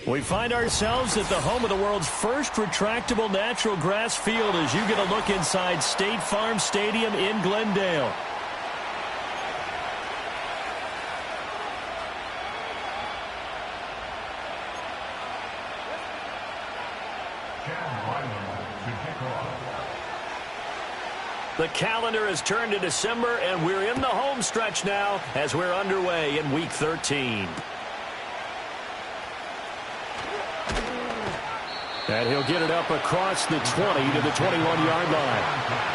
We find ourselves at the home of the world's first retractable natural grass field as you get a look inside State Farm Stadium in Glendale. The calendar has turned to December, and we're in the home stretch now as we're underway in Week 13. And he'll get it up across the 20 to the 21-yard line.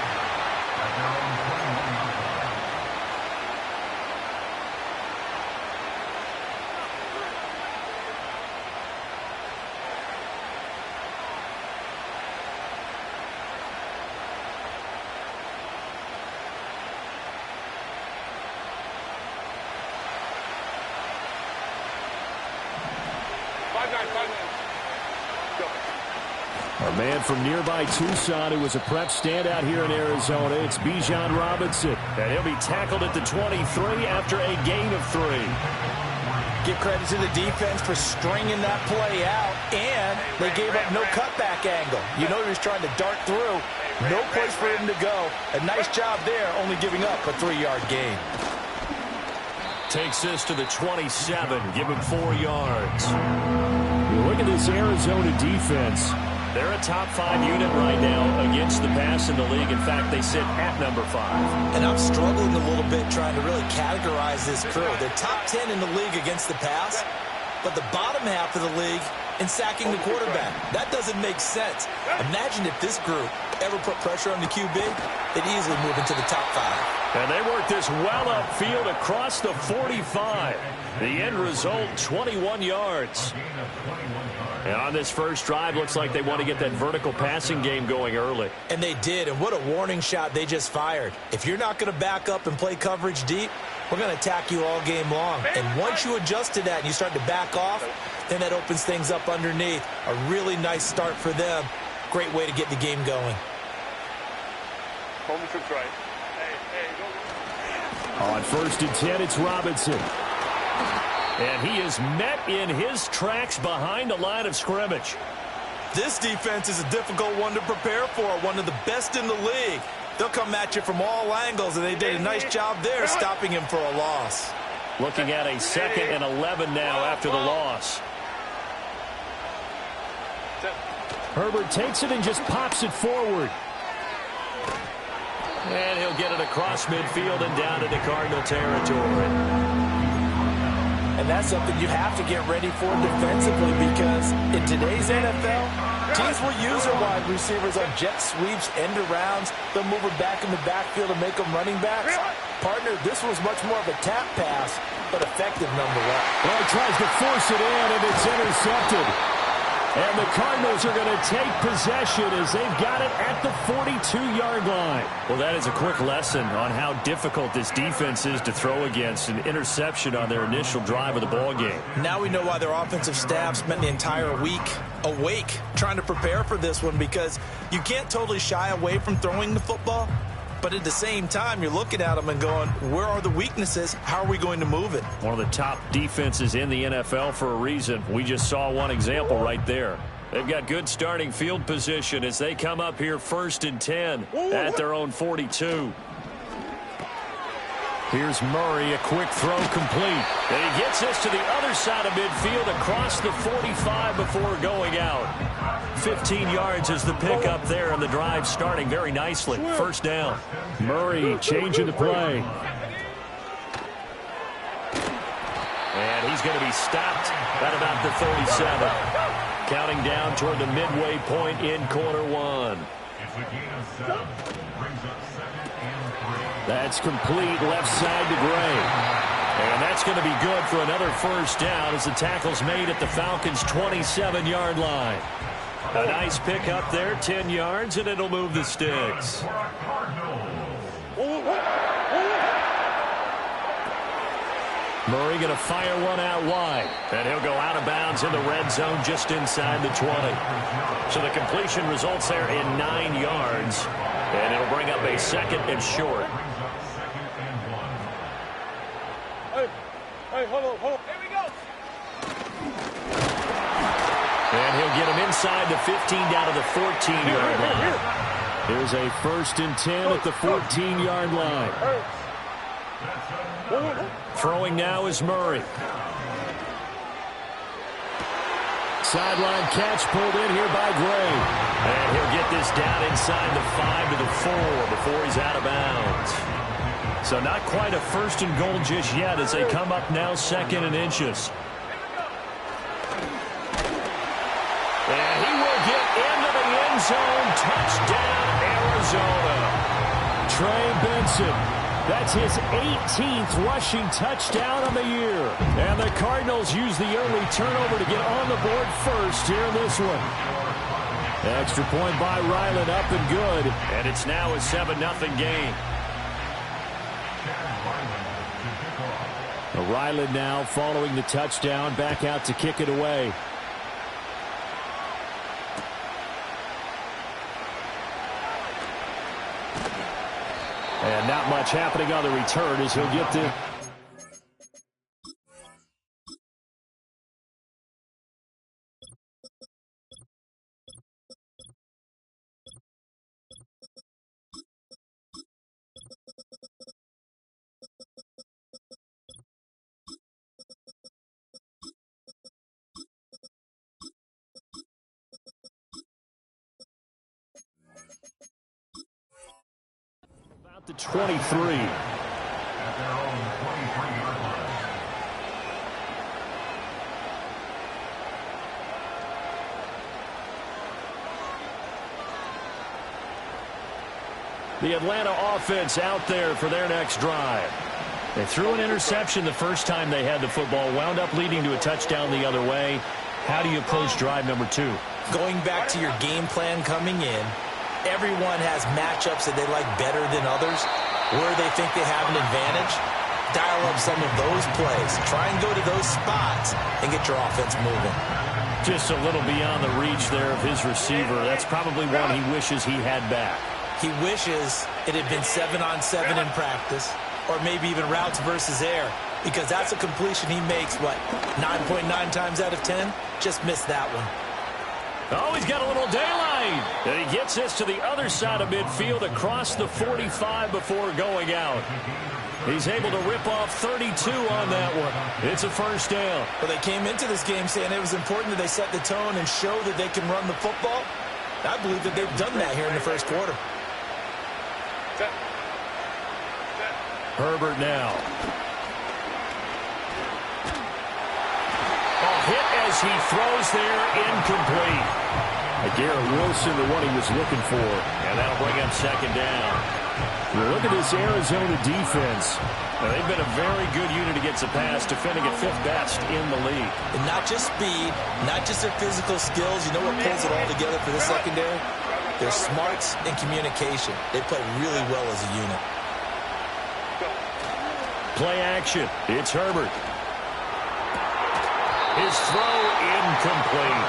A man from nearby Tucson who was a prep standout here in Arizona. It's Bijan Robinson. And he'll be tackled at the 23 after a gain of 3. Give credit to the defense for stringing that play out, and they gave up no cutback angle. You know he was trying to dart through. No place for him to go. A nice job there, only giving up a 3-yard gain. Takes this to the 27. Give him 4 yards. Look at this Arizona defense. They're a top 5 unit right now against the pass in the league. In fact, they sit at number 5. And I'm struggling a little bit trying to really categorize this crew. They're top 10 in the league against the pass, but the bottom half of the league in sacking the quarterback. That doesn't make sense. Imagine if this group ever put pressure on the QB, they'd easily move into the top 5. And they work this well upfield across the 45. The end result, 21 yards. And on this first drive, looks like they want to get that vertical passing game going early. And they did, and what a warning shot they just fired. If you're not going to back up and play coverage deep, we're going to attack you all game long. And once you adjust to that and you start to back off, then that opens things up underneath. A really nice start for them. Great way to get the game going. Home trip's right. On 1st and 10, it's Robinson. And he is met in his tracks behind the line of scrimmage. This defense is a difficult one to prepare for, one of the best in the league. They'll come at you from all angles, and they did a nice job there stopping him for a loss. Looking at a 2nd and 11 now after the loss. Herbert takes it and just pops it forward. And he'll get it across midfield and down into Cardinal territory. And that's something you have to get ready for defensively, because in today's NFL, teams will use their wide receivers on jet sweeps, end arounds. They'll move them back in the backfield and make them running backs. Partner, this was much more of a tap pass, but effective nonetheless. Well, he tries to force it in, and it's intercepted. And the Cardinals are going to take possession as they've got it at the 42-yard line. Well, that is a quick lesson on how difficult this defense is to throw against. An interception on their initial drive of the ball game. Now we know why their offensive staff spent the entire week awake trying to prepare for this one, because you can't totally shy away from throwing the football. But at the same time, you're looking at them and going, where are the weaknesses? How are we going to move it? One of the top defenses in the NFL for a reason. We just saw one example right there. They've got good starting field position as they come up here 1st and 10 at their own 42. Here's Murray, a quick throw complete. And he gets this to the other side of midfield across the 45 before going out. 15 yards is the pickup there, and the drive starting very nicely. 1st down. Murray changing the play. And he's going to be stopped at about the 37. Counting down toward the midway point in quarter 1. That's complete left side to Gray. And that's going to be good for another 1st down as the tackle's made at the Falcons' 27-yard line. A nice pick up there, 10 yards, and it'll move the sticks. Murray going to fire one out wide. And he'll go out of bounds in the red zone just inside the 20. So the completion results there in 9 yards. And it'll bring up a 2nd and short. Hey, hold on. Here we go. And he'll get him inside the 15 down to the 14-yard line. Here's a 1st and 10 at the 14-yard line. Throwing now is Murray. Sideline catch pulled in here by Gray. And he'll get this down inside the 5 to the 4 before he's out of bounds. So not quite a 1st and goal just yet as they come up now 2nd and inches. And he will get into the end zone. Touchdown, Arizona. Trey Benson. That's his 18th rushing touchdown on the year. And the Cardinals use the early turnover to get on the board first here in this one. Extra point by Ryland, up and good. And it's now a 7-0 game. Ryland now following the touchdown, back out to kick it away. And not much happening on the return as he'll get the... the 23. The Atlanta offense out there for their next drive. They threw an interception the first time they had the football, wound up leading to a touchdown the other way. How do you approach drive number 2? Going back to your game plan coming in, everyone has matchups that they like better than others, where they think they have an advantage. Dial up some of those plays. Try and go to those spots and get your offense moving. Just a little beyond the reach there of his receiver. That's probably one he wishes he had back. He wishes it had been 7-on-7 in practice, or maybe even routes versus air, because that's a completion he makes, 9.9 times out of 10? Just missed that one. Oh, he's got a little daylight. And he gets this to the other side of midfield across the 45 before going out. He's able to rip off 32 on that one. It's a 1st down. Well, they came into this game saying it was important that they set the tone and show that they can run the football. I believe that they've done that here in the 1st quarter. Herbert now. Hit as he throws there, incomplete. Garrett Wilson, the one he was looking for. And that'll bring up 2nd down. Well, look at this Arizona defense. Now, they've been a very good unit against the pass, defending at 5th best in the league. And not just speed, not just their physical skills. You know what pulls it all together for this secondary? Their smarts and communication. They play really well as a unit. Play action. It's Herbert. His throw incomplete.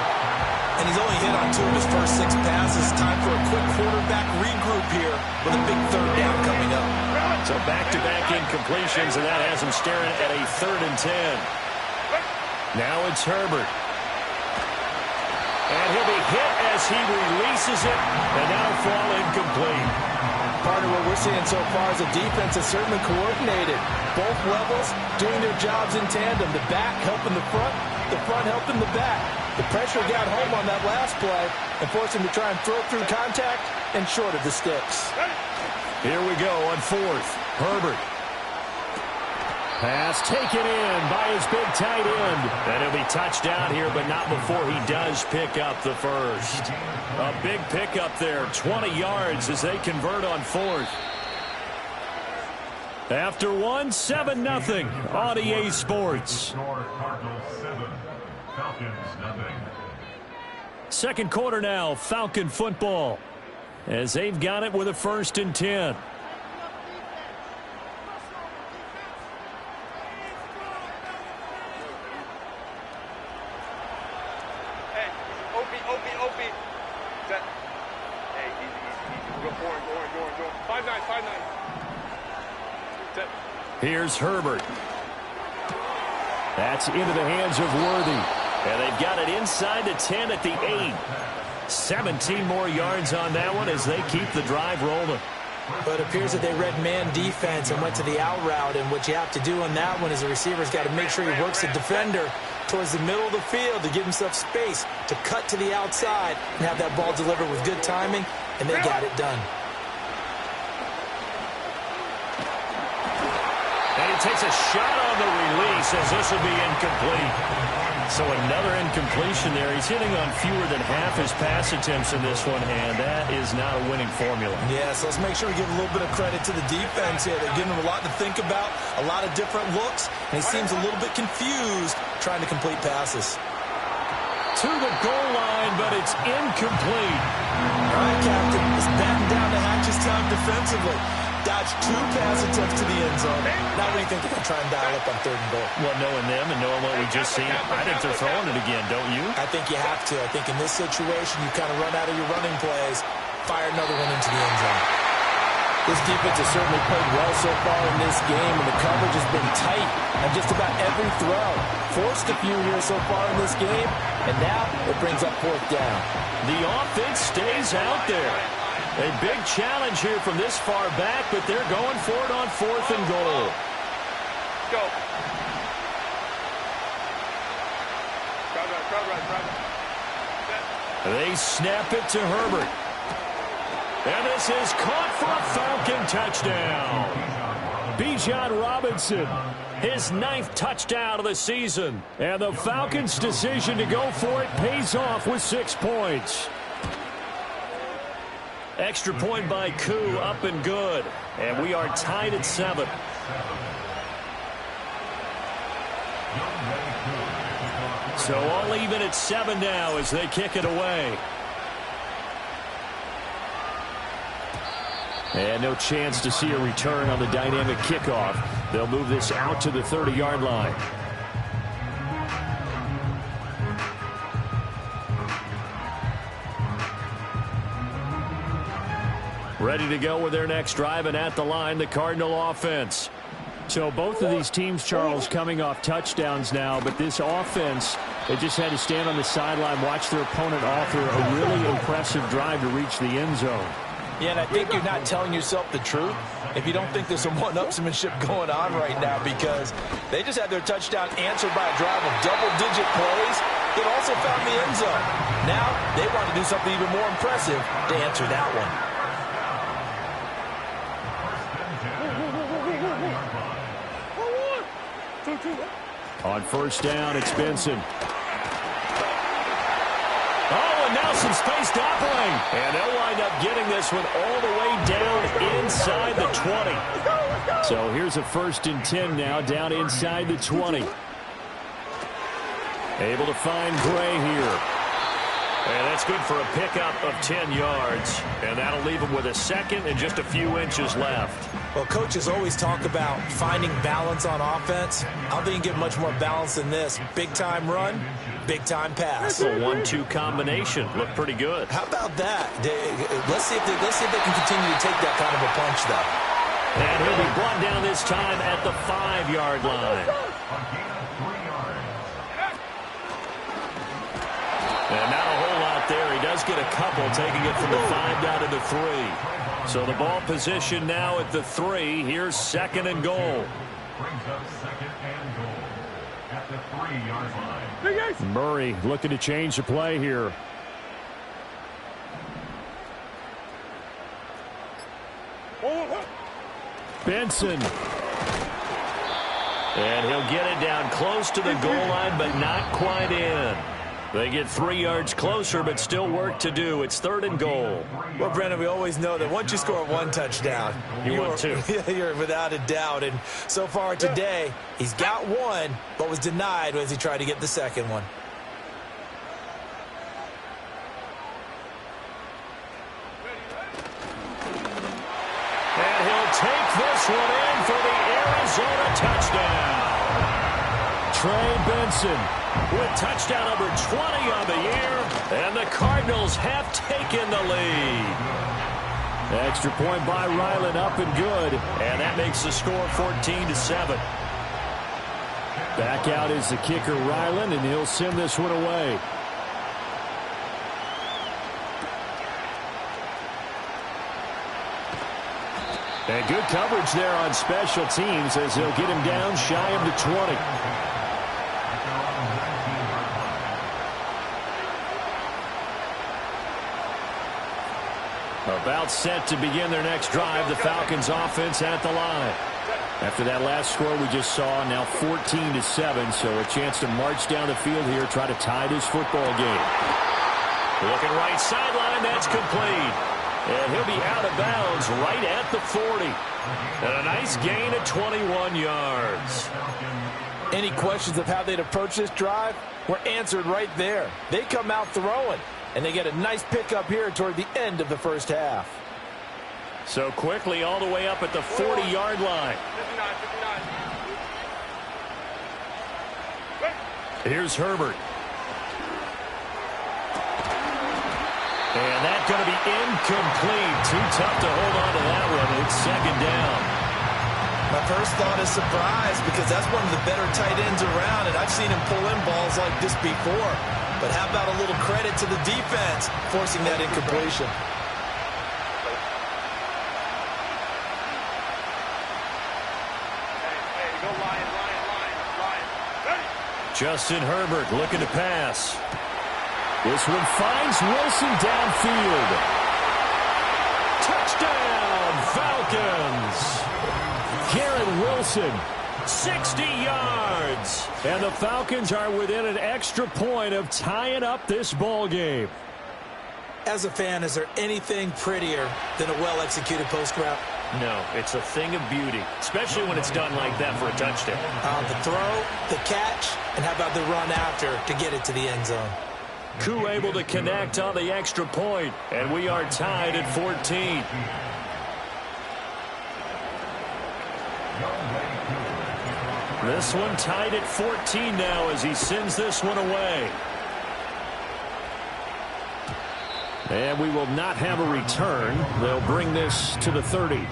And he's only hit on 2 of his first 6 passes. Time for a quick quarterback regroup here with a big 3rd down coming up. So back-to-back incompletions, and that has him staring at a 3rd and 10. Now it's Herbert. And he'll be hit as he releases it, and that'll fall incomplete. Part of what we're seeing so far is the defense is certainly coordinated. Both levels doing their jobs in tandem. The back helping the front helping the back. The pressure got home on that last play and forced him to try and throw through contact and short of the sticks. Here we go on 4th. Herbert. Pass taken in by his big tight end. And he'll be touched down here, but not before he does pick up the 1st. A big pickup there, 20 yards as they convert on 4th. After 1, 7-0 on EA Sports. 2nd quarter now, Falcon football, as they've got it with a 1st and 10. Here's Herbert. That's into the hands of Worthy. And they've got it inside the 10 at the 8. 17 more yards on that one as they keep the drive rolling. But it appears that they read man defense and went to the out route. And what you have to do on that one is the receiver's got to make sure he works the defender towards the middle of the field to give himself space to cut to the outside and have that ball delivered with good timing, and they got it done. And he takes a shot on the release as this will be incomplete. So another incompletion there. He's hitting on fewer than half his pass attempts in this one, and that is not a winning formula. Yeah, so let's make sure we give a little bit of credit to the defense here. They're giving him a lot to think about, a lot of different looks, and he seems a little bit confused trying to complete passes. To the goal line, but it's incomplete. All right, Captain, let's batten down the hatches time defensively. Dodged 2 pass attempts to the end zone. Now what do you think they're going to try and dial up on 3rd and goal? Well, knowing them and knowing what we just seen, I think they're throwing it again, don't you? I think you have to. I think in this situation, you kind of run out of your running plays, fire another one into the end zone. This defense has certainly played well so far in this game, and the coverage has been tight on just about every throw. Forced a few here so far in this game, and now it brings up 4th down. The offense stays out there. A big challenge here from this far back, but they're going for it on 4th and goal. Go. Crowd right. They snap it to Herbert. And this is caught for a Falcon touchdown. Bijan Robinson, his 9th touchdown of the season. And the Falcons' decision to go for it pays off with 6 points. Extra point by Koo, up and good. And we are tied at 7. So all even at 7 now as they kick it away. And no chance to see a return on the dynamic kickoff. They'll move this out to the 30-yard line. Ready to go with their next drive, and at the line, the Cardinal offense. So both of these teams, Charles, coming off touchdowns now, but this offense, they just had to stand on the sideline, watch their opponent author a really impressive drive to reach the end zone. Yeah, and I think you're not telling yourself the truth if you don't think there's some one-upsmanship going on right now, because they just had their touchdown answered by a drive of double-digit plays that also found the end zone. Now they want to do something even more impressive to answer that one. On 1st down, it's Benson. Oh, and now some space doubling. And they'll wind up getting this one all the way down inside the 20. So here's a 1st and 10 now, down inside the 20. Able to find Gray here. And that's good for a pickup of 10 yards. And that'll leave him with a 2nd and just a few inches left. Well, coaches always talk about finding balance on offense. I don't think you can get much more balance than this. Big-time run, big-time pass. A 1-2 combination. Looked pretty good. How about that? Let's see if they can continue to take that kind of a punch, though. And he'll be brought down this time at the 5-yard line. And not a whole lot there. He does get a couple, taking it from the 5 down to the 3. So the ball position now at the 3. Here's 2nd and goal. Murray looking to change the play here. Benson. And he'll get it down close to the goal line, but not quite in. They get 3 yards closer, but still work to do. It's 3rd and goal. Well, Brendan, we always know that once you score 1 touchdown, you want 2. You're without a doubt. And so far today, he's got 1, but was denied as he tried to get the 2nd one. And he'll take this one in for the Arizona touchdown. Trey Benson with touchdown number 20 on the year, and the Cardinals have taken the lead. Extra point by Ryland, up and good. And that makes the score 14-7. Back out is the kicker, Ryland, and he'll send this one away. And good coverage there on special teams as they'll get him down shy of the 20. About set to begin their next drive, the Falcons offense at the line. After that last score we just saw, now 14-7, so a chance to march down the field here, try to tie this football game. Looking right sideline, that's complete. And he'll be out of bounds right at the 40. And a nice gain of 21 yards. Any questions of how they'd approach this drive were answered right there. They come out throwing, and they get a nice pickup here toward the end of the first half. So quickly all the way up at the 40-yard line. 59. Here's Herbert. And that's going to be incomplete. Too tough to hold on to that one. It's second down. My first thought is surprise, because that's one of the better tight ends around, and I've seen him pull in balls like this before. But how about a little credit to the defense forcing that incompletion? Hey, go Lion. Justin Herbert looking to pass. This one finds Wilson downfield. Touchdown, Falcons. Garrett Wilson. 60 yards. And the Falcons are within an extra point of tying up this ball game. As a fan, is there anything prettier than a well-executed post route? No, it's a thing of beauty, especially when it's done like that for a touchdown. The throw, the catch, and how about the run after to get it to the end zone? Koo able to connect on the extra point, and we are tied at 14. This one tied at 14 now as he sends this one away. And we will not have a return. They'll bring this to the 30.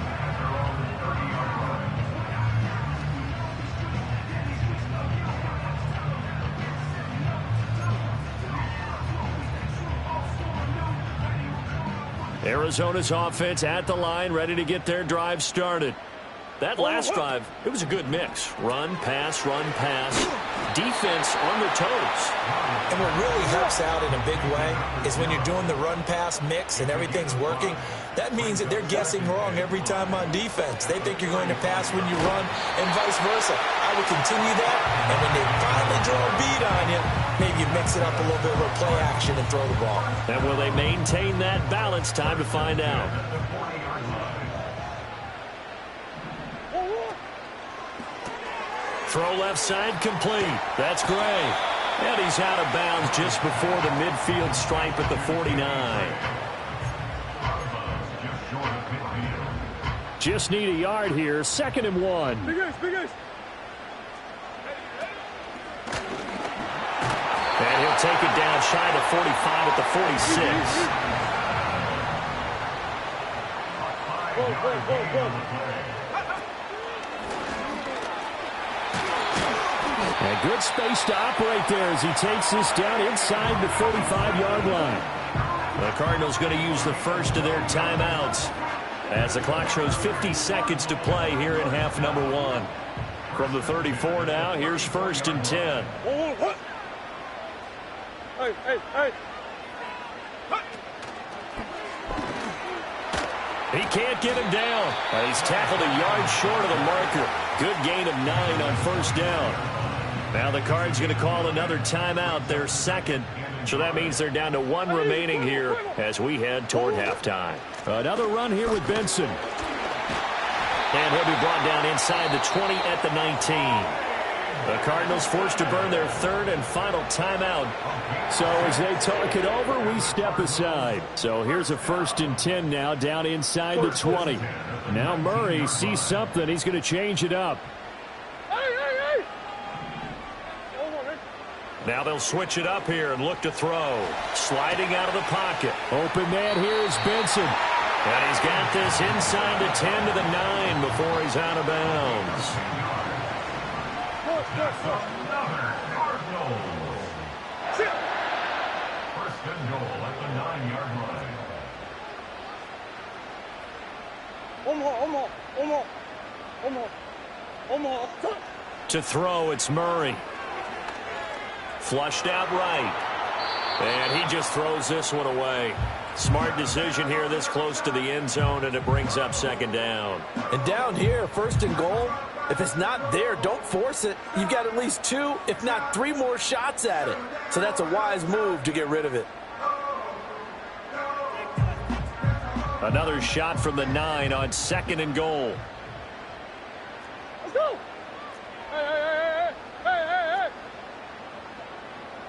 Arizona's offense at the line, ready to get their drive started. That last drive, it was a good mix. Run, pass, defense on their toes. And what really helps out in a big way is when you're doing the run-pass mix and everything's working, that means that they're guessing wrong every time on defense. They think you're going to pass when you run and vice versa. I would continue that, and when they finally draw a beat on you, maybe you mix it up a little bit with play action and throw the ball. And will they maintain that balance? Time to find out. Throw left side complete. That's Gray. And he's out of bounds just before the midfield stripe at the 49. Just need a yard here. 2nd and 1. Big ace. And he'll take it down shy of 45 at the 46. Go. And good space to operate there as he takes this down inside the 45-yard line. The Cardinals going to use the first of their timeouts as the clock shows 50 seconds to play here in half number 1. From the 34 now, here's 1st and 10. Hey. He can't get him down. He's tackled a yard short of the marker. Good gain of 9 on 1st down. Now the Cards going to call another timeout, their 2nd. So that means they're down to 1 remaining here as we head toward halftime. Another run here with Benson. And he'll be brought down inside the 20 at the 19. The Cardinals forced to burn their 3rd and final timeout. So as they talk it over, we step aside. So here's a 1st and 10 now down inside the 20. Now Murray sees something. He's going to change it up. Now they'll switch it up here and look to throw. Sliding out of the pocket. Open man here is Benson. And he's got this inside the 10 to the 9 before he's out of bounds. Another Cardinals. First and goal at the 9-yard line. To throw, it's Murray. Flushed out right. And he just throws this one away. Smart decision here this close to the end zone, and it brings up second down. And down here, first and goal, if it's not there, don't force it. You've got at least 2, if not 3 more shots at it. So that's a wise move to get rid of it. Another shot from the 9 on second and goal. Let's go! Hey!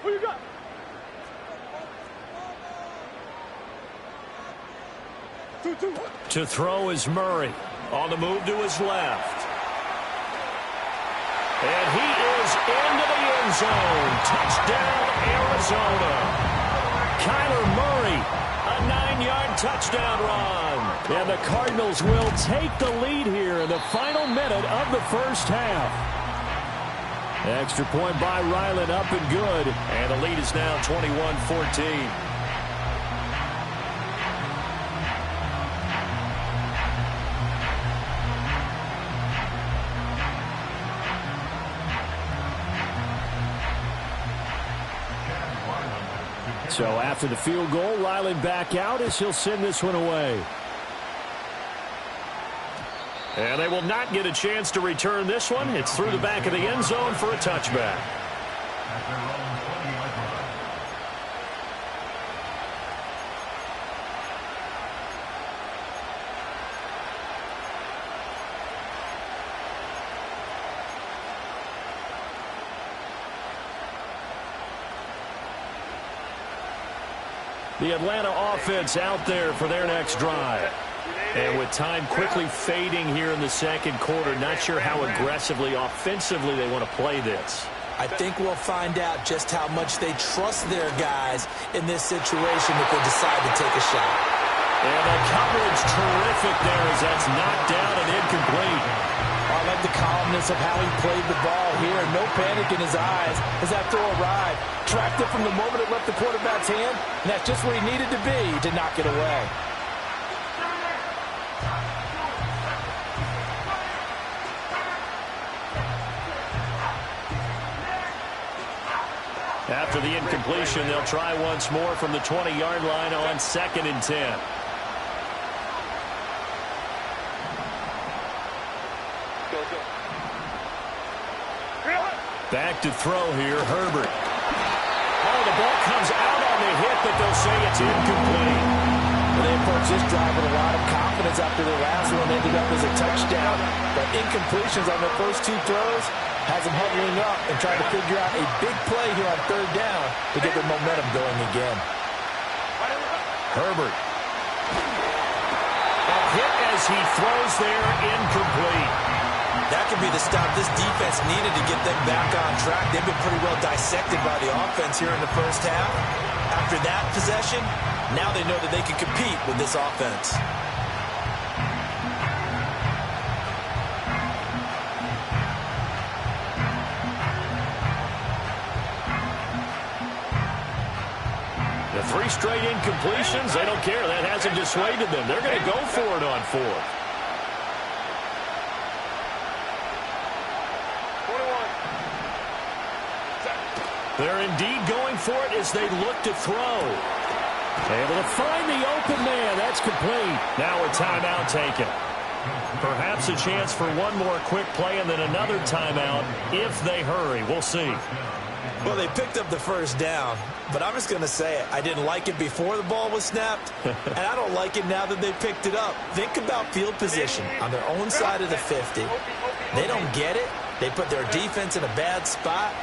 Who you got? Two. To throw is Murray. On the move to his left. And he is into the end zone. Touchdown, Arizona. Kyler Murray, a 9-yard touchdown run. And the Cardinals will take the lead here in the final minute of the first half. Extra point by Ryland, up and good. And the lead is now 21-14. So after the field goal, Ryland back out as he'll send this one away. And they will not get a chance to return this one. It's through the back of the end zone for a touchback. The Atlanta offense out there for their next drive. And with time quickly fading here in the second quarter, not sure how aggressively, offensively they want to play this. I think we'll find out just how much they trust their guys in this situation if they decide to take a shot. And the coverage terrific there as that's knocked down and incomplete. I like the calmness of how he played the ball here. No panic in his eyes as that throw arrived. Tracked it from the moment it left the quarterback's hand, and that's just where he needed to be to knock it away. After the incompletion, they'll try once more from the 20-yard line on 2nd and 10. Back to throw here, Herbert. Oh, the ball comes out on the hit, but they'll say it's incomplete. Well, they approached this drive with a lot of confidence after their last one ended up as a touchdown. But incompletions on their first 2 throws has them huddling up and trying to figure out a big play here on 3rd down to get their momentum going again. Herbert. A hit as he throws there, incomplete. That could be the stop this defense needed to get them back on track. They've been pretty well dissected by the offense here in the first half. After that possession, now they know that they can compete with this offense. The 3 straight incompletions, they don't care. That hasn't dissuaded them. They're going to go for it on 4th. They're indeed going for it as they look to throw. Able to find the open man. That's complete. Now a timeout taken. Perhaps a chance for one more quick play and then another timeout if they hurry. We'll see. Well, they picked up the first down, but I'm just going to say it. I didn't like it before the ball was snapped, and I don't like it now that they picked it up. Think about field position on their own side of the 50. They don't get it. They put their defense in a bad spot.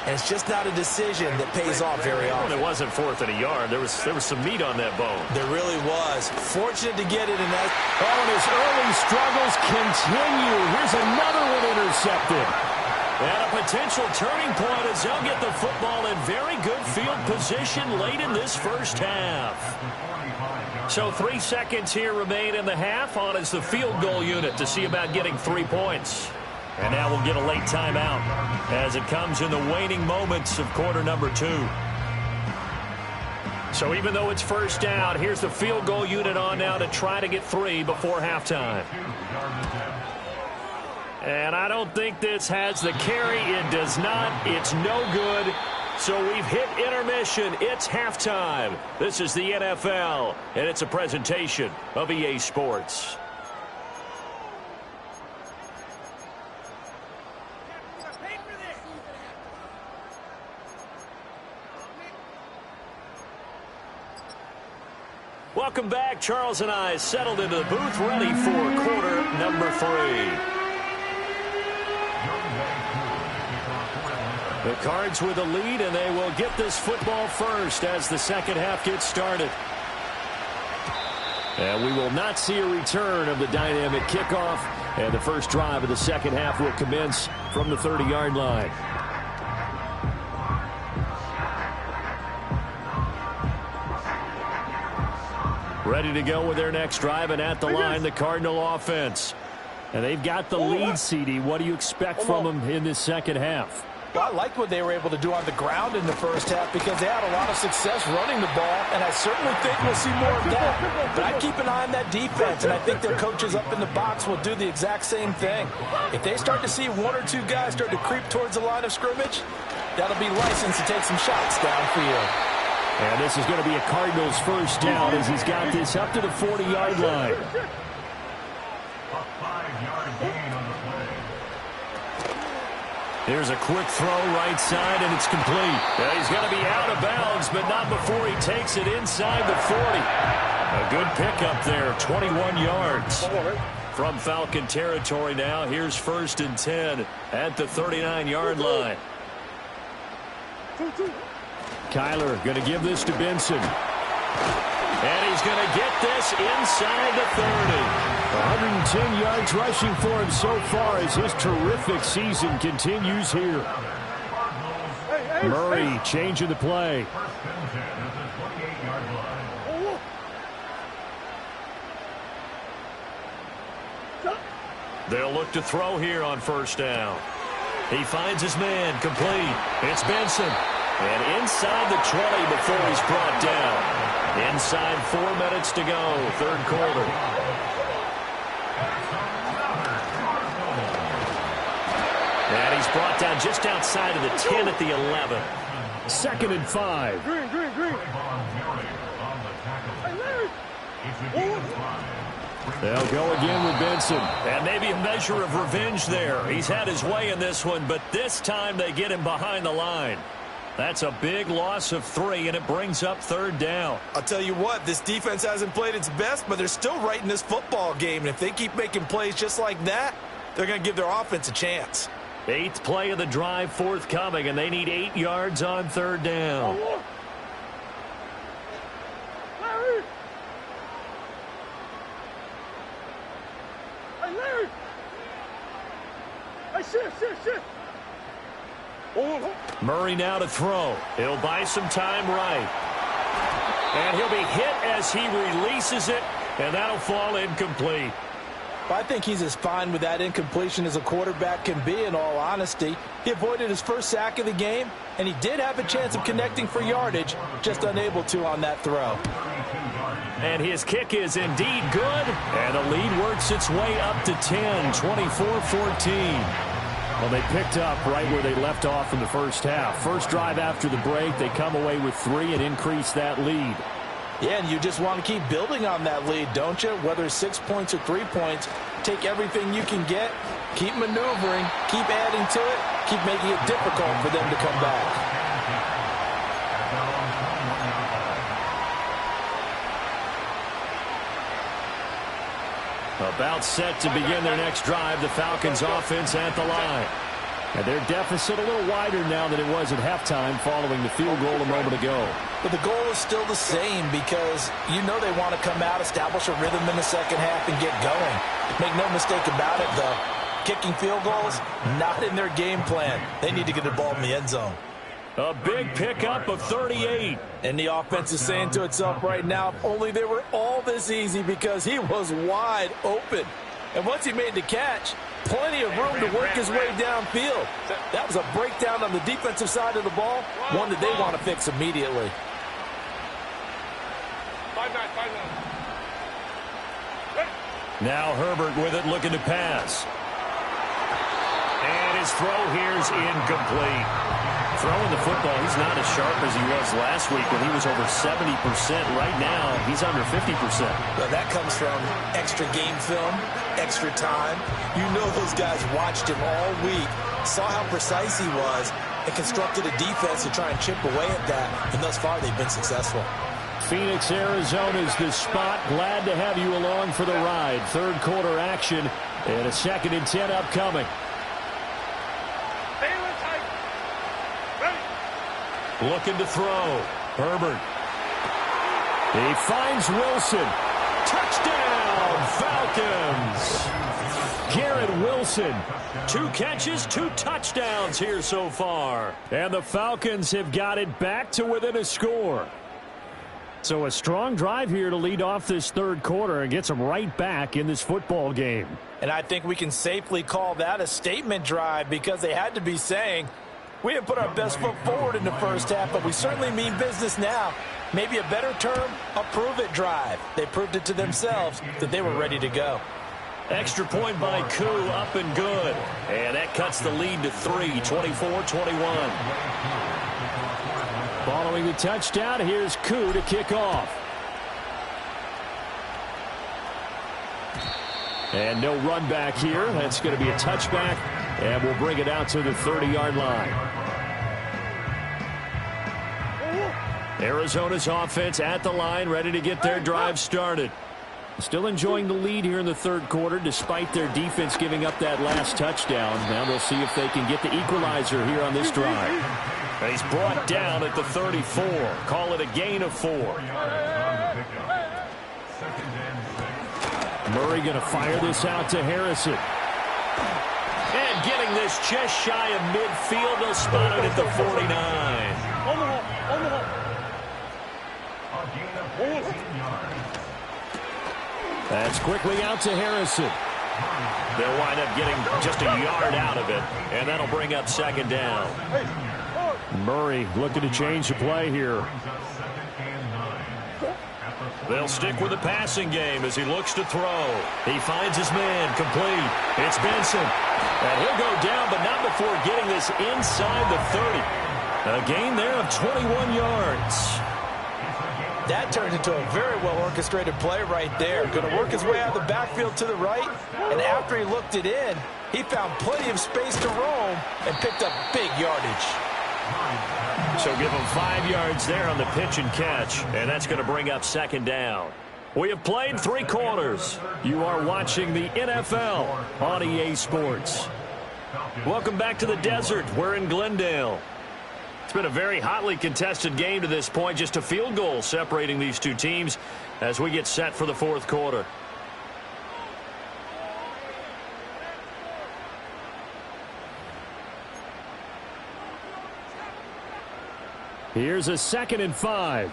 And it's just not a decision that pays off very often. It wasn't 4th and a yard. There was some meat on that bone. There really was. Fortunate to get it in that. Oh, and his early struggles continue. Here's another one intercepted. And a potential turning point as they'll get the football in very good field position late in this first half. So 3 seconds here remain in the half. On is the field goal unit to see about getting 3 points. And now we'll get a late timeout as it comes in the waning moments of quarter number 2. So even though it's first down, here's the field goal unit on now to try to get 3 before halftime. And I don't think this has the carry. It does not. It's no good. So we've hit intermission. It's halftime. This is the NFL, and it's a presentation of EA Sports. Welcome back. Charles and I settled into the booth, ready for quarter number 3. The Cards with the lead, and they will get this football first as the second half gets started. And we will not see a return of the dynamic kickoff, and the first drive of the second half will commence from the 30-yard line. Ready to go with their next drive, and at the line, the Cardinal offense. And they've got the lead, CD. What do you expect from them in this second half? Well, I liked what they were able to do on the ground in the first half because they had a lot of success running the ball, and I certainly think we'll see more of that. But I keep an eye on that defense, and I think their coaches up in the box will do the exact same thing. If they start to see 1 or 2 guys start to creep towards the line of scrimmage, that'll be license to take some shots downfield. And this is going to be a Cardinals first down as he's got this up to the 40-yard line. A 5-yard gain on the play. Here's a quick throw right side, and it's complete. He's going to be out of bounds, but not before he takes it inside the 40. A good pickup there, 21 yards. From Falcon territory now, here's 1st and 10 at the 39-yard line. Kyler going to give this to Benson. And he's going to get this inside the 30. 110 yards rushing for him so far as his terrific season continues here. Murray changing the play. They'll look to throw here on first down. He finds his man, complete. It's Benson. And inside the 20 before he's brought down. Inside 4 minutes to go, third quarter. And he's brought down just outside of the 10 at the 11. 2nd and 5. Green. They'll go again with Benson. And maybe a measure of revenge there. He's had his way in this one, but this time they get him behind the line. That's a big loss of 3, and it brings up 3rd down. I'll tell you what, this defense hasn't played its best, but they're still right in this football game. And if they keep making plays just like that, they're going to give their offense a chance. 8th play of the drive forthcoming, and they need 8 yards on 3rd down. Larry! Hey, shit! Murray now to throw. He'll buy some time right. And he'll be hit as he releases it, and that'll fall incomplete. I think he's as fine with that incompletion as a quarterback can be, in all honesty. He avoided his first sack of the game, and he did have a chance of connecting for yardage, just unable to on that throw. And his kick is indeed good, and the lead works its way up to 10, 24-14. Well, they picked up right where they left off in the first half. First drive after the break, they come away with 3 and increase that lead. Yeah, and you just want to keep building on that lead, don't you? Whether it's 6 points or 3 points, take everything you can get, keep maneuvering, keep adding to it, keep making it difficult for them to come back. About set to begin their next drive, the Falcons offense at the line. And their deficit a little wider now than it was at halftime following the field goal a moment ago. But the goal is still the same because you know they want to come out, establish a rhythm in the second half, and get going. Make no mistake about it, though. Kicking field goals, not in their game plan. They need to get the ball in the end zone. A big pickup of 38. And the offense is saying to itself right now, if only they were all this easy because he was wide open. And once he made the catch, plenty of room to work his way downfield. That was a breakdown on the defensive side of the ball, one that they want to fix immediately. 5-9. Now Herbert with it, looking to pass. And his throw here's incomplete. Throwing the football, he's not as sharp as he was last week when he was over 70%. Right now, he's under 50%. Well, that comes from extra game film, extra time. You know those guys watched him all week, saw how precise he was, and constructed a defense to try and chip away at that. And thus far, they've been successful. Phoenix, Arizona's the spot. Glad to have you along for the ride. Third quarter action and a 2nd and 10 upcoming. Looking to throw. Herbert. He finds Wilson. Touchdown, Falcons. Garrett Wilson. 2 catches, 2 touchdowns here so far. And the Falcons have got it back to within a score. So a strong drive here to lead off this third quarter and gets them right back in this football game. And I think we can safely call that a statement drive because they had to be saying, we didn't put our best foot forward in the first half, but we certainly mean business now. Maybe a better term, a prove-it drive. They proved it to themselves that they were ready to go. Extra point by Koo, up and good. And that cuts the lead to 3, 24-21. Following the touchdown, here's Koo to kick off. And no run back here. That's going to be a touchback, and we'll bring it out to the 30-yard line. Arizona's offense at the line, ready to get their drive started. Still enjoying the lead here in the third quarter, despite their defense giving up that last touchdown. Now they'll see if they can get the equalizer here on this drive. And he's brought down at the 34. Call it a gain of 4. Murray going to fire this out to Harrison. And getting this just shy of midfield. They'll spot it at the 49. That's quickly out to Harrison. They'll wind up getting just a yard out of it, and that'll bring up 2nd down. Murray looking to change the play here. They'll stick with the passing game as he looks to throw. He finds his man, complete. It's Benson. And he'll go down, but not before getting this inside the 30. A gain there of 21 yards. That turned into a very well-orchestrated play right there. Going to work his way out of the backfield to the right, and after he looked it in, he found plenty of space to roam and picked up big yardage. So give him 5 yards there on the pitch and catch, and that's going to bring up 2nd down. We have played 3 quarters. You are watching the NFL on EA Sports. Welcome back to the desert. We're in Glendale. It's been a very hotly contested game to this point. Just a field goal separating these two teams as we get set for the fourth quarter. Here's a 2nd and 5.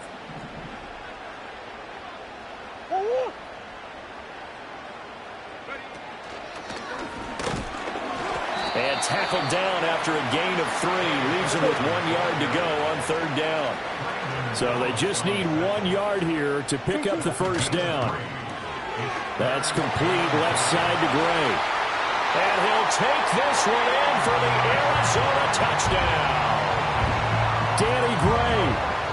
And tackled down after a gain of 3. Leaves him with 1 yard to go on 3rd down. So they just need 1 yard here to pick up the first down. That's complete left side to Gray. And he'll take this one in for the Arizona touchdown. Danny Gray.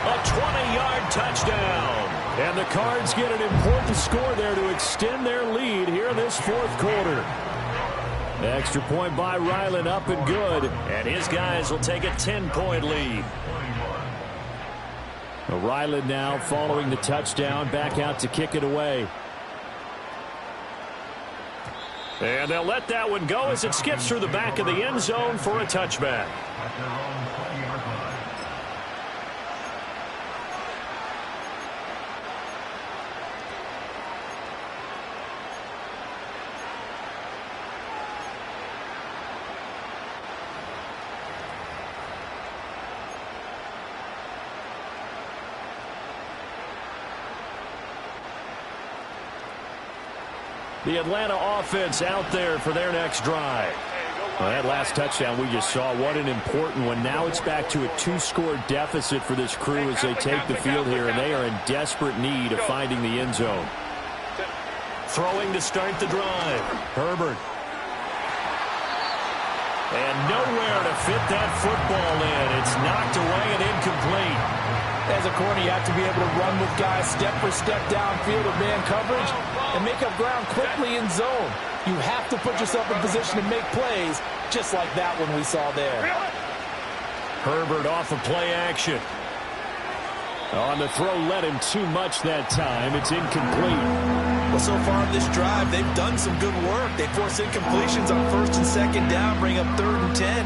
A 20-yard touchdown. And the Cards get an important score there to extend their lead here in this fourth quarter. Extra point by Ryland, up and good. And his guys will take a 10-point lead. Ryland now following the touchdown, back out to kick it away. And they'll let that one go as it skips through the back of the end zone for a touchback. The Atlanta offense out there for their next drive. Well, that last touchdown we just saw, what an important one. Now it's back to a 2-score deficit for this crew as they take the field here, and they are in desperate need of finding the end zone. Throwing to start the drive. Herbert. And nowhere to fit that football in. It's knocked away and incomplete. As a corner, you have to be able to run with guys step for step downfield of man coverage and make up ground quickly in zone. You have to put yourself in position to make plays, just like that one we saw there. Herbert off of play action. On the throw, led him too much that time. It's incomplete. Well, so far in this drive, they've done some good work. They force incompletions on 1st and 2nd down, bring up 3rd and 10.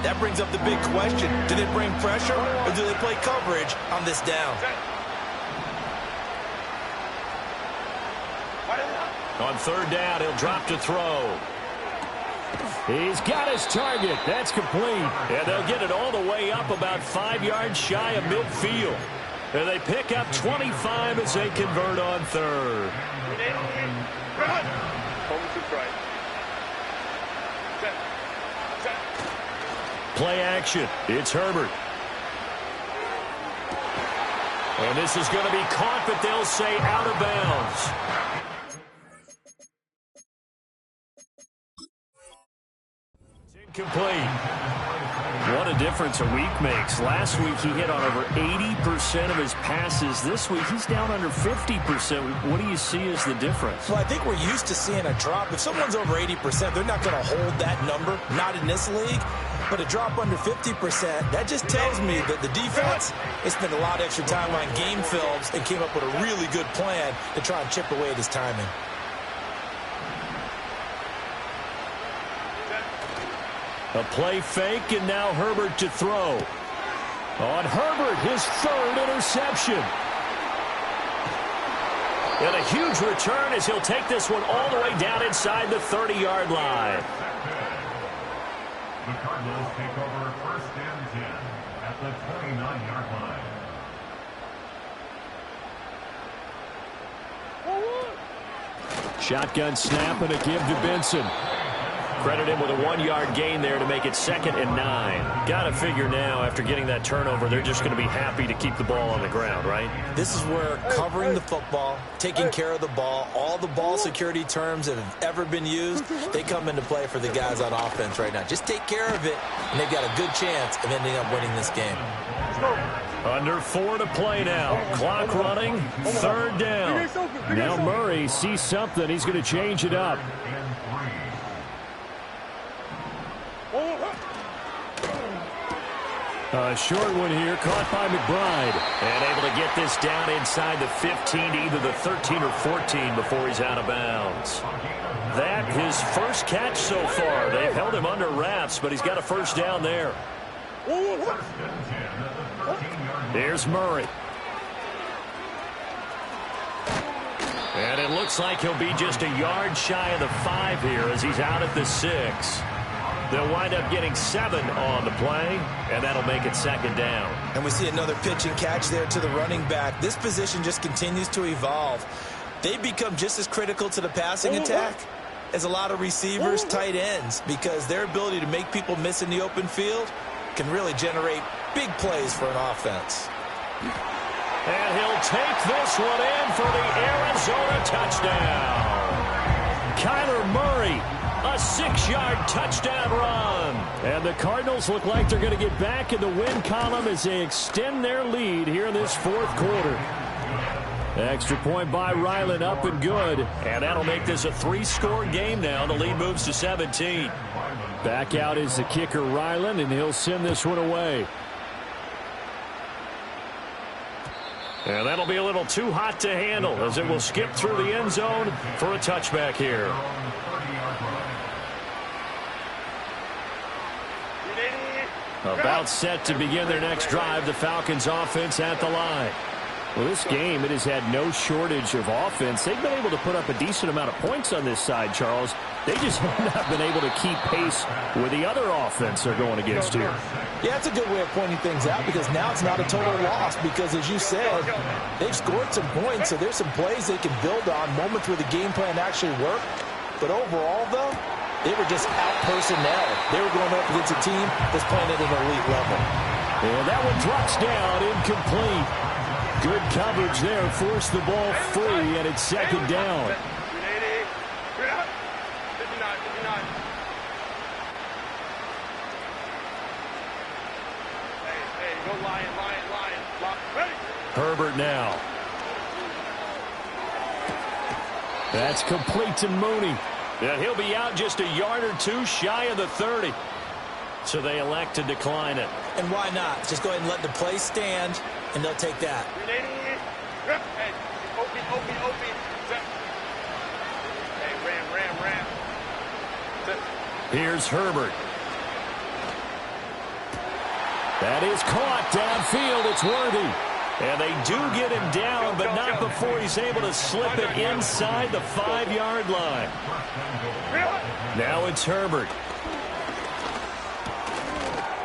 That brings up the big question. Do they bring pressure or do they play coverage on this down? On 3rd down, he'll drop to throw. He's got his target. That's complete. And they'll get it all the way up about 5 yards shy of midfield. And they pick up 25 as they convert on 3rd. Play action. It's Herbert. And this is going to be caught, but they'll say out of bounds. Complete. What a difference a week makes. Last week he hit on over 80% of his passes. This week he's down under 50%. What do you see as the difference? Well, I think we're used to seeing a drop. If someone's over 80%, they're not going to hold that number. Not in this league. But a drop under 50%, that just tells me that the defense, they spent a lot of extra time on game films and came up with a really good plan to try and chip away at his timing. A play fake, and now Herbert to throw. On Herbert, his 3rd interception. And a huge return as he'll take this one all the way down inside the 30-yard line. The Cardinals take over 1st and 10 at the 29-yard line. Shotgun snap and a give to Benson. Credit him with a 1-yard gain there to make it 2nd and 9. Got to figure now, after getting that turnover, they're just going to be happy to keep the ball on the ground, right? This is where covering the football, taking care of the ball, all the ball security terms that have ever been used, they come into play for the guys on offense right now. Just take care of it, and they've got a good chance of ending up winning this game. Under 4 to play now. Clock running. 3rd down. Now Murray sees something. He's going to change it up. A short one here, caught by McBride. And able to get this down inside the 15 to either the 13 or 14 before he's out of bounds. That his first catch so far. They've held him under wraps, but he's got a 1st down there. Here's Murray. And it looks like he'll be just a yard shy of the 5 here as he's out at the 6. They'll wind up getting 7 on the play, and that'll make it 2nd down. And we see another pitch and catch there to the running back. This position just continues to evolve. They become just as critical to the passing attack as a lot of receivers, tight ends, because their ability to make people miss in the open field can really generate big plays for an offense. And he'll take this one in for the Arizona touchdown. Kyler Murray, a 6-yard touchdown run. And the Cardinals look like they're going to get back in the win column as they extend their lead here in this 4th quarter. Extra point by Ryland, up and good. And that'll make this a 3-score game now. The lead moves to 17. Back out is the kicker, Ryland, and he'll send this one away. And that'll be a little too hot to handle as it will skip through the end zone for a touchback here. About set to begin their next drive, the Falcons offense at the line. Well, this game, it has had no shortage of offense. They've been able to put up a decent amount of points on this side, Charles. They just have not been able to keep pace with the other offense they're going against here. Yeah, that's a good way of pointing things out because now it's not a total loss because, as you said, they've scored some points, so there's some plays they can build on, moments where the game plan actually worked. But overall, though, they were just out-personnel. They were going up against a team that's playing at an elite level. And that one drops down, incomplete. Good coverage there, forced the ball free, and it's second down. Herbert now. That's complete to Mooney. And he'll be out just a yard or two shy of the 30. So they elect to decline it. And why not? Just go ahead and let the play stand, and they'll take that. Here's Herbert. That is caught downfield. It's Worthy. And they do get him down, but not before he's able to slip it inside the 5-yard line. Now it's Herbert.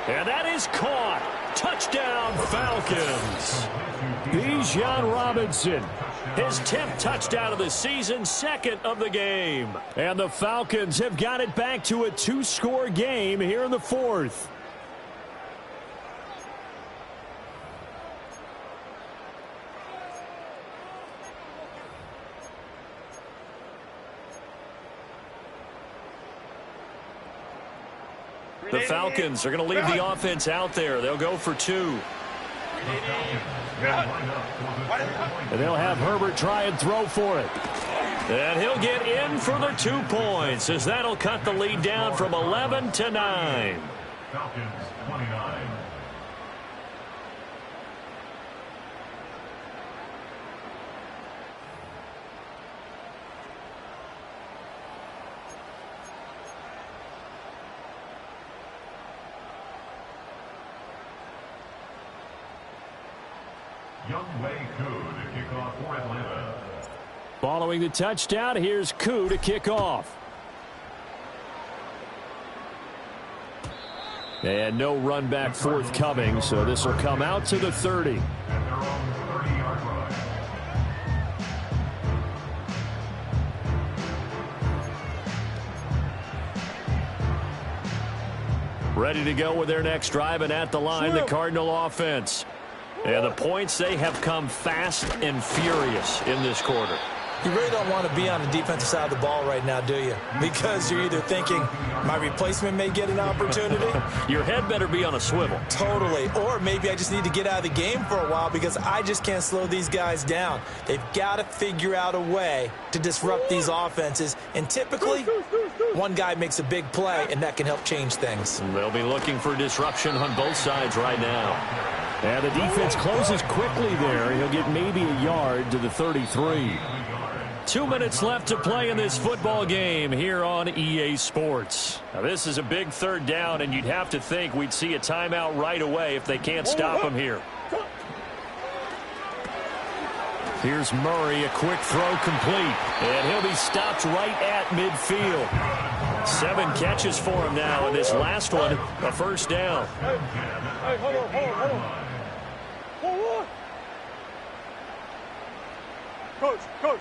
And that is caught. Touchdown, Falcons. Bijan Robinson. His 10th touchdown of the season, second of the game. And the Falcons have got it back to a 2-score game here in the fourth. The Falcons are going to leave the offense out there. They'll go for 2. And they'll have Herbert try and throw for it. And he'll get in for the 2 points, as that'll cut the lead down from 11 to 9. Falcons 29. Following the touchdown, here's Koo to kick off. And no run back forthcoming, so this will come out to the 30. At their own 30-yard line. Ready to go with their next drive, and at the line, the Cardinal offense. And the points, they have come fast and furious in this quarter. You really don't want to be on the defensive side of the ball right now, do you? Because you're either thinking, my replacement may get an opportunity. Your head better be on a swivel. Totally. Or maybe I just need to get out of the game for a while because I just can't slow these guys down. They've got to figure out a way to disrupt these offenses. And typically, one guy makes a big play, and that can help change things. And they'll be looking for disruption on both sides right now. And the defense closes quickly there. He'll get maybe a yard to the 33. 2 minutes left to play in this football game here on EA Sports. Now, this is a big third down, and you'd have to think we'd see a timeout right away if they can't stop him here. Here's Murray, a quick throw complete. And he'll be stopped right at midfield. 7 catches for him now, and this last one, a first down. Hey, hold on. Hold on. Coach.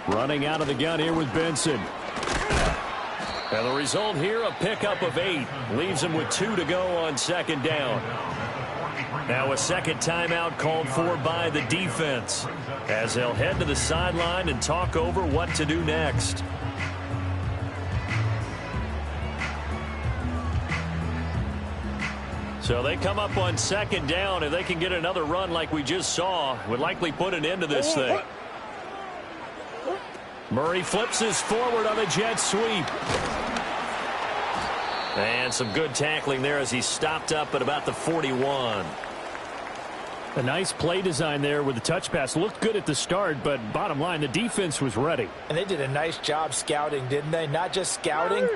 Running out of the gun here with Benson. And the result here, a pickup of 8. Leaves him with 2 to go on second down. Now a second timeout called for by the defense, as they'll head to the sideline and talk over what to do next. So they come up on second down. If they can get another run like we just saw, would likely put an end to this thing. Murray flips his forward on a jet sweep. And some good tackling there as he stopped up at about the 41. A nice play design there with the touch pass. Looked good at the start, but bottom line, the defense was ready. And they did a nice job scouting, didn't they? Not just scouting,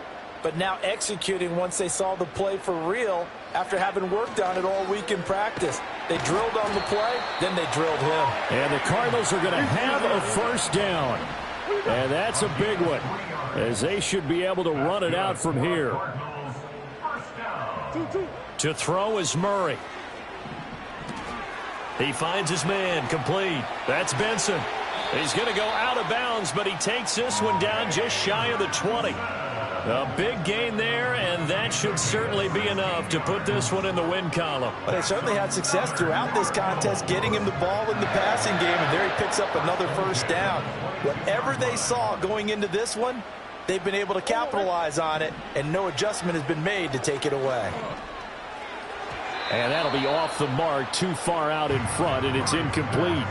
but now executing once they saw the play for real after having worked on it all week in practice. They drilled on the play, then they drilled him. And the Cardinals are going to have a first down. And that's a big one, as they should be able to run it out from here. To throw is Murray. He finds his man, complete. That's Benson. He's going to go out of bounds, but he takes this one down just shy of the 20. A big gain there, and that should certainly be enough to put this one in the win column. But they certainly had success throughout this contest, getting him the ball in the passing game, and there he picks up another first down. Whatever they saw going into this one, they've been able to capitalize on it, and no adjustment has been made to take it away. And that'll be off the mark, too far out in front, and it's incomplete.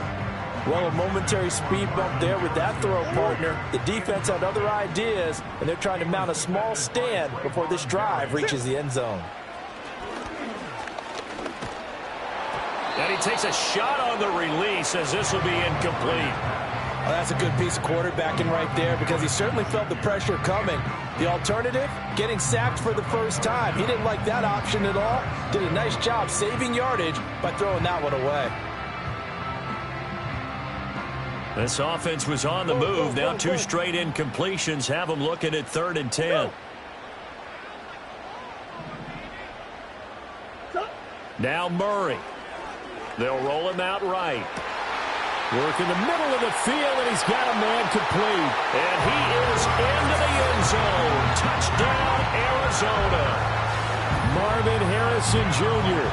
Well, a momentary speed bump there with that throw, partner. The defense had other ideas, and they're trying to mount a small stand before this drive reaches the end zone. And he takes a shot on the release as this will be incomplete. Well, that's a good piece of quarterbacking right there because he certainly felt the pressure coming. The alternative, getting sacked for the first time. He didn't like that option at all. Did a nice job saving yardage by throwing that one away. This offense was on the move. Now two straight incompletions have them looking at 3rd and 10. Now Murray. They'll roll him out right. Work in the middle of the field, and he's got a man complete. And he is into the end zone. Touchdown, Arizona. Marvin Harrison Jr.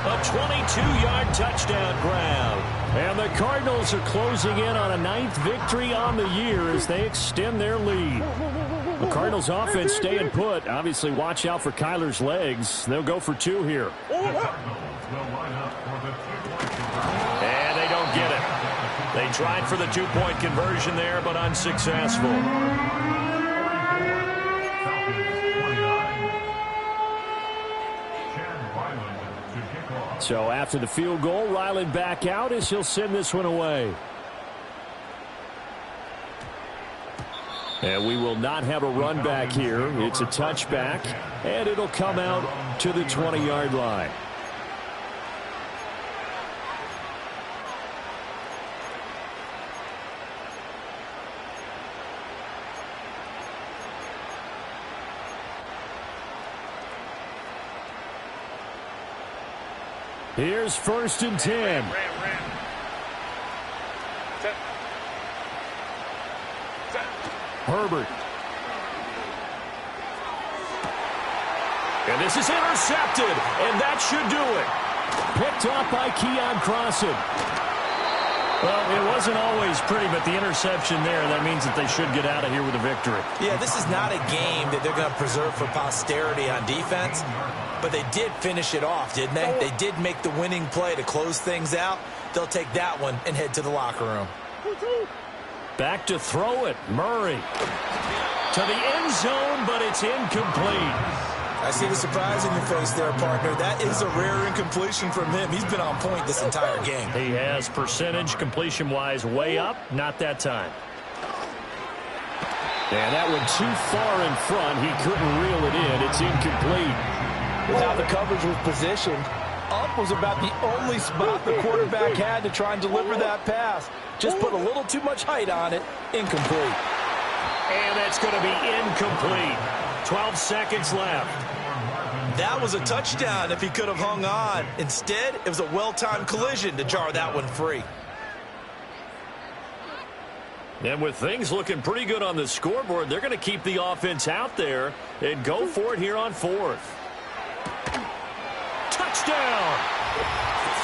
A 22-yard touchdown grab. And the Cardinals are closing in on a 9th victory on the year as they extend their lead. The Cardinals offense staying put. Obviously, watch out for Kyler's legs. They'll go for 2 here. And they don't get it. They tried for the 2-point conversion there, but unsuccessful. So after the field goal, Ryland back out as he'll send this one away. And we will not have a run back here. It's a touchback, and it'll come out to the 20-yard line. Here's 1st and 10. Herbert. And this is intercepted, and that should do it. Picked off by Keon Crossan. Well, it wasn't always pretty, but the interception there, that means that they should get out of here with a victory. Yeah, this is not a game that they're going to preserve for posterity on defense, but they did finish it off, didn't they? They did make the winning play to close things out. They'll take that one and head to the locker room. Back to throw it, Murray. To the end zone, but it's incomplete. I see the surprise in your face there, partner. That is a rare incompletion from him. He's been on point this entire game. He has percentage completion-wise way up. Not that time. And that one too far in front. He couldn't reel it in. It's incomplete. With how the coverage was positioned, up was about the only spot the quarterback had to try and deliver that pass. Just put a little too much height on it. Incomplete. And that's going to be incomplete. 12 seconds left. That was a touchdown if he could have hung on. Instead, it was a well-timed collision to jar that one free. And with things looking pretty good on the scoreboard, they're going to keep the offense out there and go for it here on 4th. Touchdown!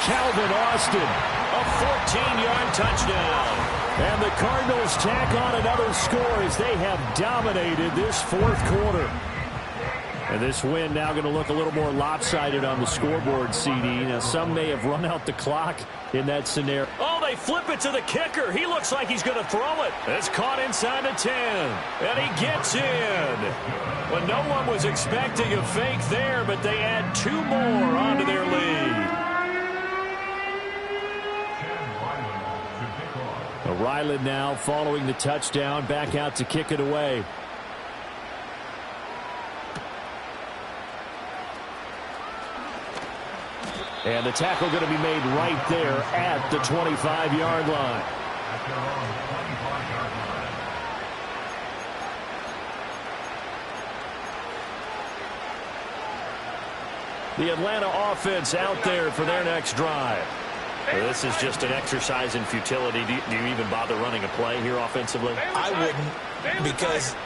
Calvin Austin. A 14-yard touchdown. And the Cardinals tack on another score as they have dominated this 4th quarter. And this win now going to look a little more lopsided on the scoreboard, CD. Now, some may have run out the clock in that scenario. Oh, they flip it to the kicker. He looks like he's going to throw it. It's caught inside the 10. And he gets in. Well, no one was expecting a fake there, but they add 2 more onto their lead. Ryland now following the touchdown, back out to kick it away. And the tackle going to be made right there at the 25-yard line. At their own 25-yard line. The Atlanta offense out there for their next drive. This is just an exercise in futility. Do you even bother running a play here offensively? I wouldn't, because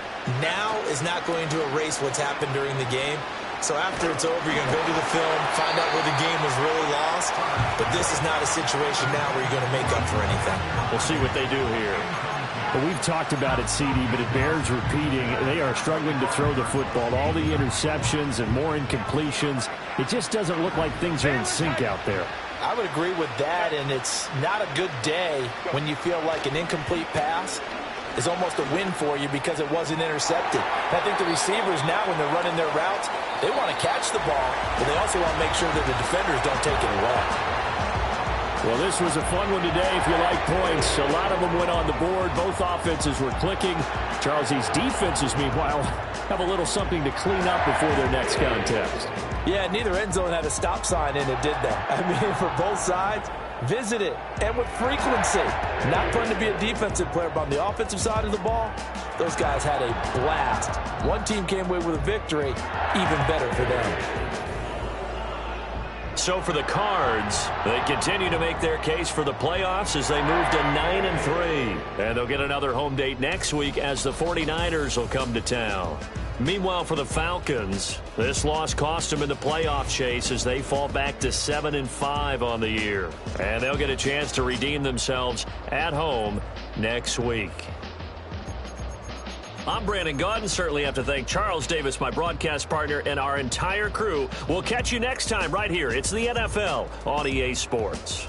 now is not going to erase what's happened during the game. So after it's over, you're going to go to the film, find out where the game was really lost. But this is not a situation now where you're going to make up for anything. We'll see what they do here. Well, we've talked about it, CD, but it bears repeating. They are struggling to throw the football. All the interceptions and more incompletions. It just doesn't look like things are in sync out there. I would agree with that, and it's not a good day when you feel like an incomplete pass is almost a win for you because it wasn't intercepted. I think the receivers now, when they're running their routes, they want to catch the ball, but they also want to make sure that the defenders don't take it away. Well, this was a fun one today if you like points. A lot of them went on the board. Both offenses were clicking. Charles, these defenses, meanwhile, have a little something to clean up before their next contest. Yeah, neither end zone had a stop sign in it, did they? I mean, for both sides, visit it, and with frequency. Not fun to be a defensive player, but on the offensive side of the ball, those guys had a blast. One team came away with a victory, even better for them. So for the Cards, they continue to make their case for the playoffs as they move to 9-3. And they'll get another home date next week as the 49ers will come to town. Meanwhile, for the Falcons, this loss cost them in the playoff chase as they fall back to 7-5 on the year. And they'll get a chance to redeem themselves at home next week. I'm Brandon Gaudin. Certainly have to thank Charles Davis, my broadcast partner, and our entire crew. We'll catch you next time right here. It's the NFL on EA Sports.